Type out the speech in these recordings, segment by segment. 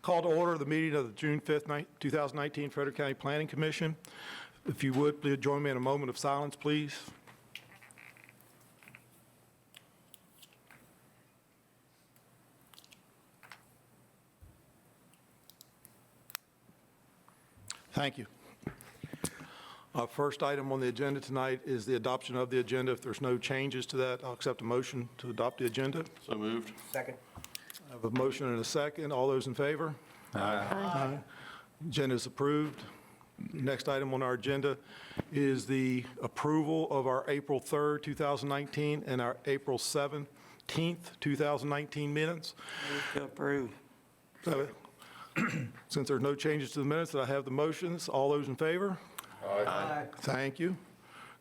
Call to order the meeting of the June 5th, 2019 Frederick County Planning Commission. If you would, please join me in a moment of silence, please. Thank you. Our first item on the agenda tonight is the adoption of the agenda. If there's no changes to that, I'll accept a motion to adopt the agenda. So moved. Second. I have a motion and a second. All those in favor? Aye. Agenda is approved. Next item on our agenda is the approval of our April 3rd, 2019 and our April 17th, 2019 minutes. Move to approve. Since there's no changes to the minutes, I have the motions. All those in favor? Aye. Thank you.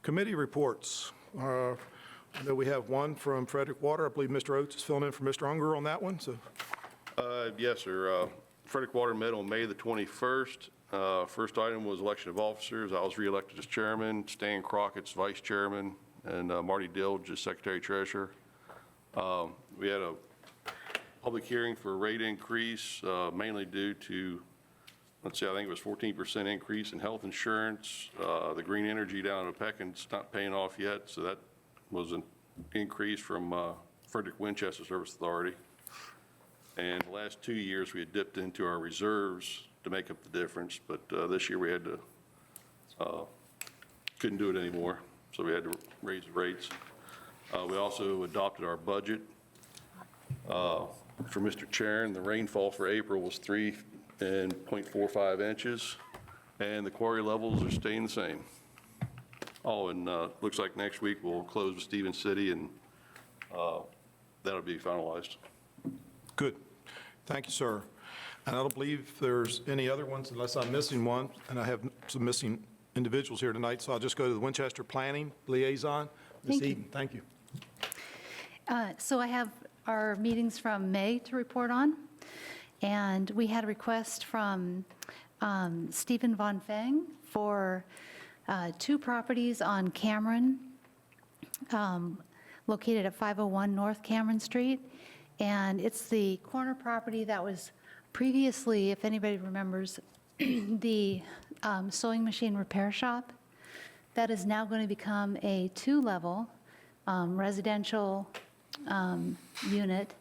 Committee reports. I know we have one from Frederick Water. I believe Mr. Oates is filling in for Mr. Unger on that one. So, Yes, sir. Frederick Water met on May the 21st. First item was election of officers. I was reelected as chairman, Stan Crockett's vice chairman, and Marty Dilge as secretary treasurer. We had a public hearing for a rate increase, mainly due to, let's see, I think it was 14% increase in health insurance. The green energy down at Pekin's not paying off yet, so that was an increase from Frederick Winchester Service Authority. And the last 2 years, we had dipped into our reserves to make up the difference, but this year we had to, couldn't do it anymore, so we had to raise the rates. We also adopted our budget. For Mr. Chairman, the rainfall for April was 3.45 inches, and the quarry levels are staying the same. Oh, and looks like next week we'll close with Stevens City, and that'll be finalized. good. Thank you, sir. And I don't believe there's any other ones unless I'm missing one, and I have some missing individuals here tonight, so I'll just go to the Winchester Planning Liaison. Ms. Thank you. Eden, thank you. So I have our meetings from May to report on, and we had a request from Stephen Von Feng for 2 properties on Cameron, located at 501 North Cameron Street, and it's the corner property that was previously, if anybody remembers, the sewing machine repair shop. That is now going to become a 2-level residential unit,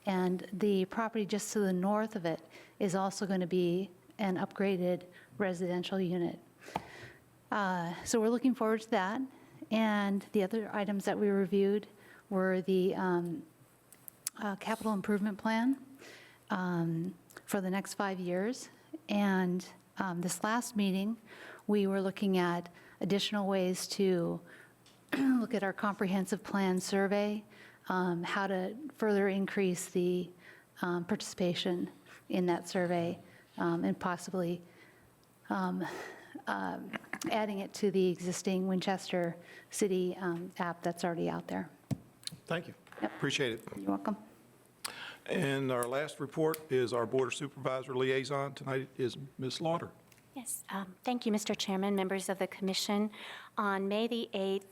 and the property just to the north of it is also going to be an upgraded residential unit. So we're looking forward to that. And the other items that we reviewed were the capital improvement plan for the next 5 years. And this last meeting, we were looking at additional ways to look at our comprehensive plan survey, how to further increase the participation in that survey, and possibly adding it to the existing Winchester City app that's already out there. Thank you. Yep. Appreciate it. You're welcome. And our last report is our Board of Supervisor Liaison. Tonight is Ms. Lauder. Yes, thank you, Mr. Chairman, members of the commission. On May the 8th,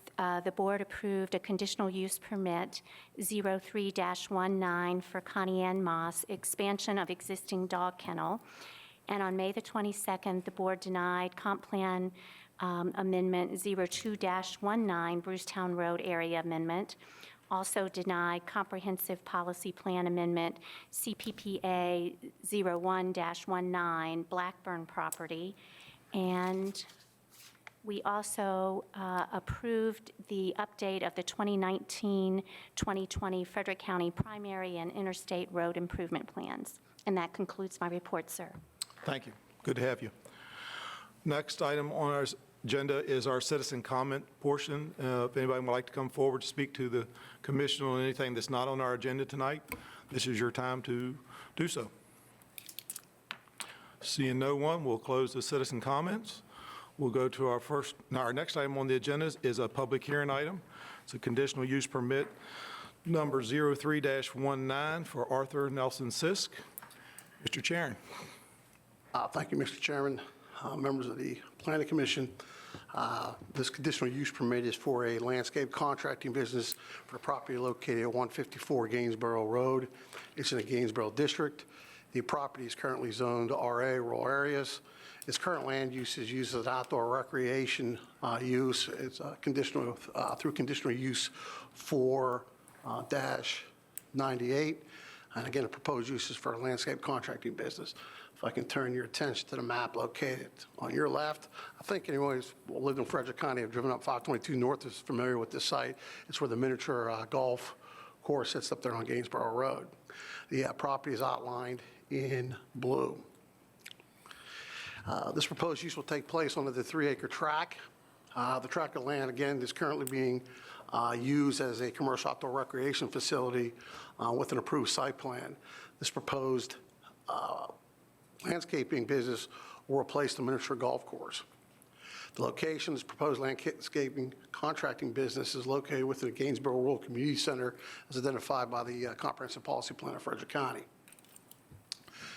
the board approved a conditional use permit 03-19 for Connie Ann Moss, expansion of existing dog kennel. And on May the 22nd, the board denied comp plan amendment 02-19, Brucetown Road area amendment. Also denied comprehensive policy plan amendment CPPA 01-19, Blackburn property. And we also approved the update of the 2019-2020 Frederick County primary and interstate road improvement plans. And that concludes my report, sir. Thank you. Good to have you. Next item on our agenda is our citizen comment portion. If anybody would like to come forward to speak to the commission on anything that's not on our agenda tonight, this is your time to do so. Seeing no one, we'll close the citizen comments. We'll go to our next item on the agenda is a public hearing item. It's a conditional use permit number 03-19 for Arthur Nelson Sisk. Mr. Chairman. Thank you, Mr. Chairman, members of the Planning Commission. This conditional use permit is for a landscape contracting business for property located at 154 Gainsborough Road. It's in the Gainsborough district. The property is currently zoned RA, rural areas. Its current land use is used as outdoor recreation use. It's conditional, through conditional use 4-98. And again, the proposed use is for a landscape contracting business. If I can turn your attention to the map located on your left, I think anyone who's lived in Frederick County have driven up 522 North is familiar with this site. It's where the miniature golf course sits up there on Gainsborough Road. The property is outlined in blue. This proposed use will take place on the 3-acre tract. The tract of land, again, is currently being used as a commercial outdoor recreation facility with an approved site plan. This proposed landscaping business will replace the miniature golf course. The location of this proposed landscaping contracting business is located within the Gainsborough Rural Community Center as identified by the Comprehensive Policy Plan of Frederick County.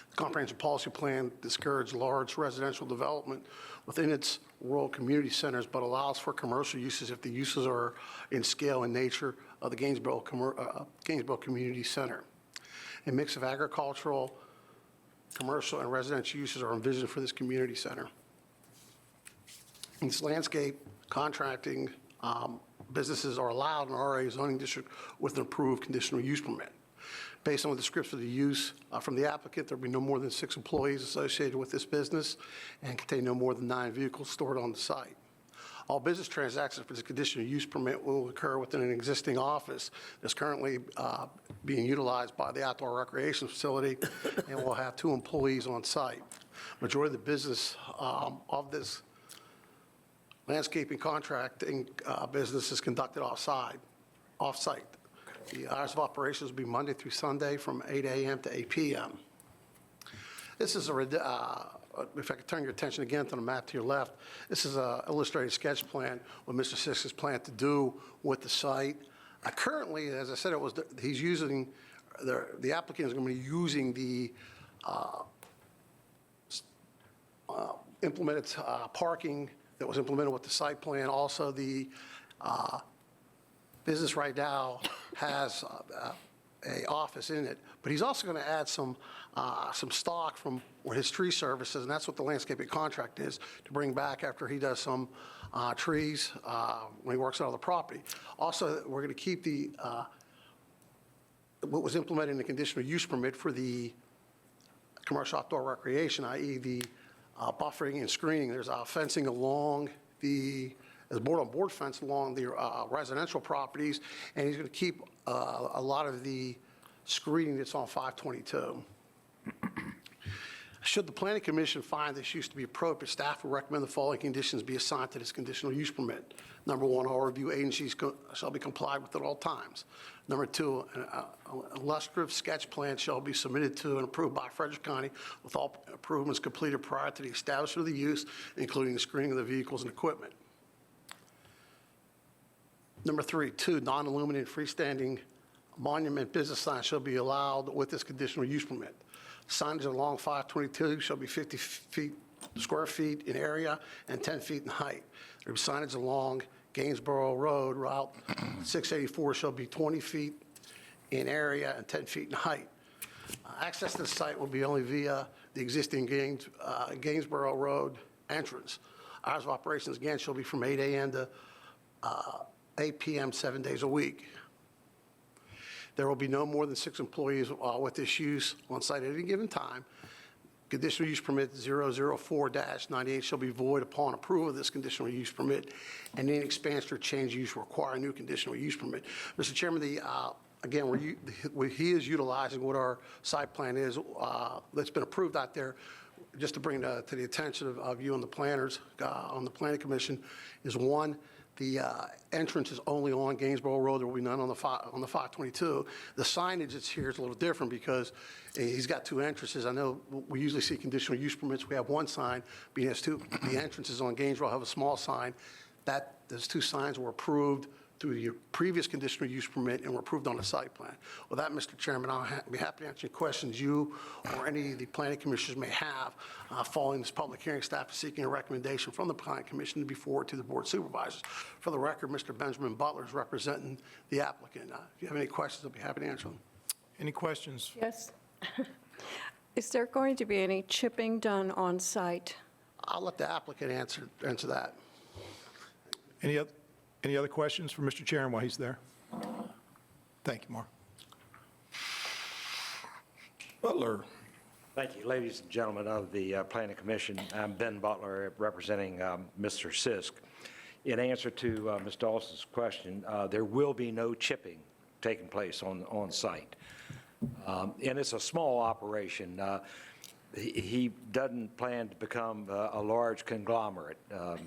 The Comprehensive Policy Plan discourages large residential development within its rural community centers, but allows for commercial uses if the uses are in scale and nature of the Gainsborough Community Center. A mix of agricultural, commercial, and residential uses are envisioned for this community center. This landscape contracting businesses are allowed in RA zoning district with an approved conditional use permit. Based on the description of the use from the applicant, there will be no more than 6 employees associated with this business and contain no more than 9 vehicles stored on the site. All business transactions for this conditional use permit will occur within an existing office that's currently being utilized by the outdoor recreation facility and will have 2 employees on site. Majority of the business of this landscaping contracting business is conducted off-site. The hours of operations will be Monday through Sunday from 8 a.m. to 8 p.m. This is if I could turn your attention again to the map to your left, this is an illustrated sketch plan, what Mr. Six has planned to do with the site. Currently, as I said, he's using, the applicant is going to be using the implemented parking that was implemented with the site plan. Also, the business right now has a office in it, but he's also going to add some stock from his tree services, and that's what the landscaping contract is, to bring back after he does some trees when he works on the property. Also, we're going to keep the what was implemented in the conditional use permit for the commercial outdoor recreation, i.e. the buffering and screening. There's fencing along there's board-on-board fence along the residential properties, and he's going to keep a lot of the screening that's on 522. Should the Planning Commission find this use to be appropriate, staff will recommend the following conditions be assigned to this conditional use permit. Number 1, all review agencies shall be complied with at all times. Number 2, an illustrative sketch plan shall be submitted to and approved by Frederick County with all improvements completed prior to the establishment of the use, including the screening of the vehicles and equipment. Number 3, 2 non-illuminated freestanding monument business signs shall be allowed with this conditional use permit. Signage along 522 shall be 50 square feet in area and 10 feet in height. There will be signage along Gainsborough Road, Route 684 shall be 20 feet in area and 10 feet in height. Access to the site will be only via the existing Gainsborough Road entrance. Hours of operations, again, shall be from 8 a.m. to 8 p.m. 7 days a week. There will be no more than 6 employees with this use on site at any given time. Conditional use permit 004-98 shall be void upon approval of this conditional use permit, and any expansion or change use will require a new conditional use permit. Mr. Chairman, again, he is utilizing what our site plan is that's been approved out there. Just to bring to the attention of you and the planners on the Planning Commission is 1, the entrance is only on Gainsborough Road. There will be none on the 522. The signage that's here is a little different because he's got 2 entrances. I know we usually see conditional use permits. We have 1 sign, but he has 2. The entrances on Gainsborough have a small sign. Those 2 signs were approved through your previous conditional use permit and were approved on the site plan. With that, Mr. Chairman, I'll be happy to answer any questions you or any of the planning commissioners may have following this public hearing. Staff is seeking a recommendation from the Planning Commission to be forwarded to the Board of Supervisors. For the record, Mr. Benjamin Butler is representing the applicant. If you have any questions, I'll be happy to answer them. Any questions? Yes. Is there going to be any chipping done on site? I'll let the applicant answer that. Any other questions for Mr. Chairman while he's there? Thank you, Mark. Butler. Thank you, ladies and gentlemen of the Planning Commission. I'm Ben Butler, representing Mr. Sisk. In answer to Ms. Dawson's question, there will be no chipping taking place on site. And it's a small operation. He doesn't plan to become a large conglomerate.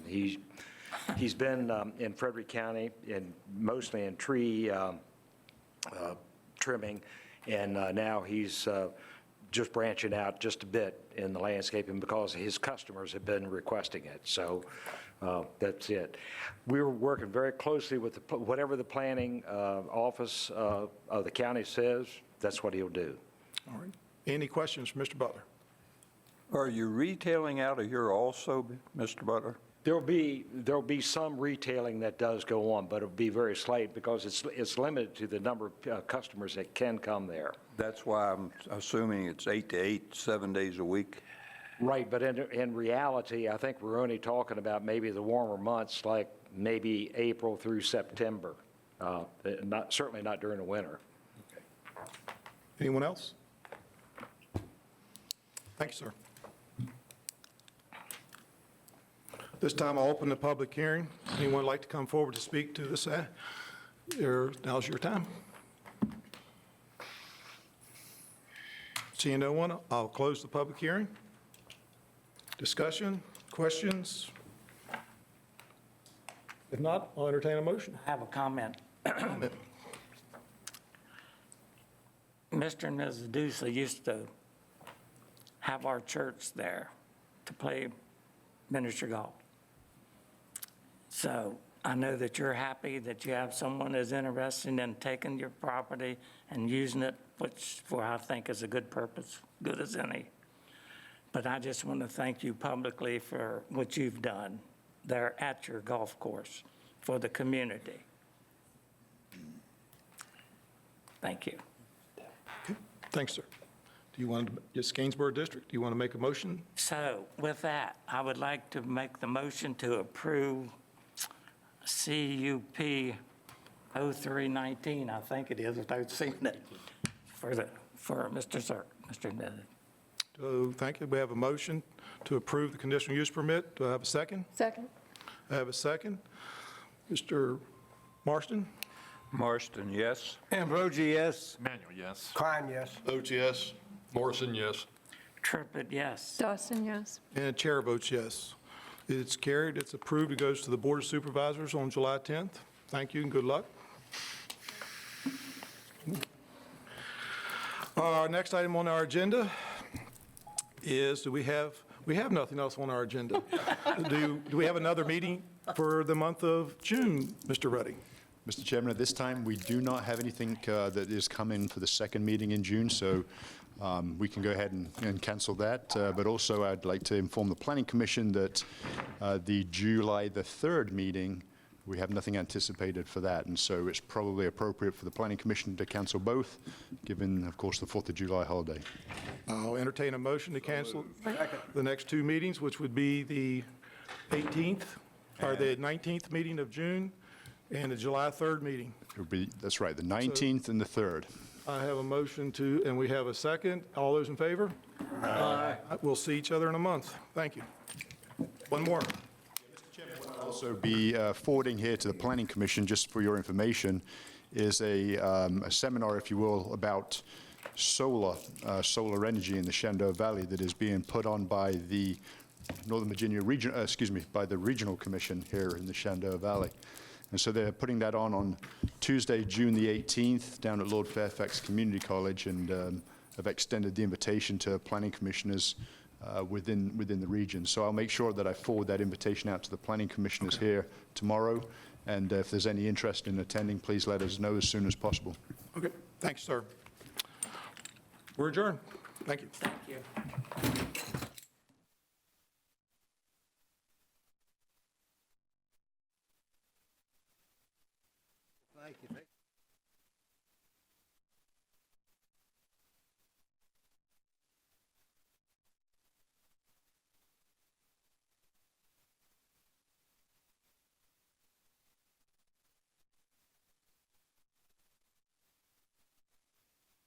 He's been in Frederick County, mostly in tree trimming, and now he's just branching out just a bit in the landscaping because his customers have been requesting it. So that's it. We're working very closely with whatever the planning office of the county says, that's what he'll do. All right. Any questions for Mr. Butler? Are you retailing out of here also, Mr. Butler? There'll be some retailing that does go on, but it'll be very slight because it's limited to the number of customers that can come there. That's why I'm assuming it's 8 to 8, 7 days a week. Right, but in reality, I think we're only talking about maybe the warmer months, like maybe April through September. Certainly not during the winter. Anyone else? Thank you, sir. This time I'll open the public hearing. Anyone like to come forward to speak to this? Now's your time. Seeing no one, I'll close the public hearing. Discussion, questions? If not, I'll entertain a motion. I have a comment. Mr. and Mrs. Ducey used to have our church there to play miniature golf. So I know that you're happy that you have someone that's interested in taking your property and using it, which for I think is a good purpose, good as any. But I just want to thank you publicly for what you've done there at your golf course for the community. Thank you. Thanks, sir. Do you want to, just Gainsborough District, do you want to make a motion? So with that, I would like to make the motion to approve CUP 0319, I think it is, without seeing it, for Mr. Sir, Mr. Ned. So, thank you. We have a motion to approve the conditional use permit. Do I have a second? Second. I have a second. Mr. Marston? Marston, yes. Ambrogi, yes. Manuel, yes. Klein, yes. Votes yes. Morrison, yes. Trippett, yes. Dawson, yes. And chair votes yes. It's carried, it's approved, it goes to the Board of Supervisors on July 10th. Thank you and good luck. Our next item on our agenda is, we have nothing else on our agenda. Do we have another meeting for the month of June, Mr. Ruddy? Mr. Chairman, at this time, we do not have anything that is coming for the second meeting in June, so we can go ahead and cancel that. But also, I'd like to inform the Planning Commission that the July the 3rd meeting, we have nothing anticipated for that, and so it's probably appropriate for the Planning Commission to cancel both, given, of course, the 4th of July holiday. I'll entertain a motion to cancel the next two meetings, which would be the 18th, or the 19th meeting of June, and the July 3rd meeting. It would be, that's right, the 19th and the 3rd. I have a motion to, and we have a second. All those in favor? Aye. We'll see each other in a month. Thank you. One more. I'll also be forwarding here to the Planning Commission, just for your information, is a seminar, if you will, about solar energy in the Shenandoah Valley that is being put on by the Northern Virginia region, by the Regional Commission here in the Shenandoah Valley. And so they're putting that on Tuesday, June the 18th, down at Lord Fairfax Community College, and have extended the invitation to planning commissioners within the region. So I'll make sure that I forward that invitation out to the planning commissioners here tomorrow, and if there's any interest in attending, please let us know as soon as possible. Okay. Thanks, sir. We're adjourned. Thank you. Thank you. Thank you.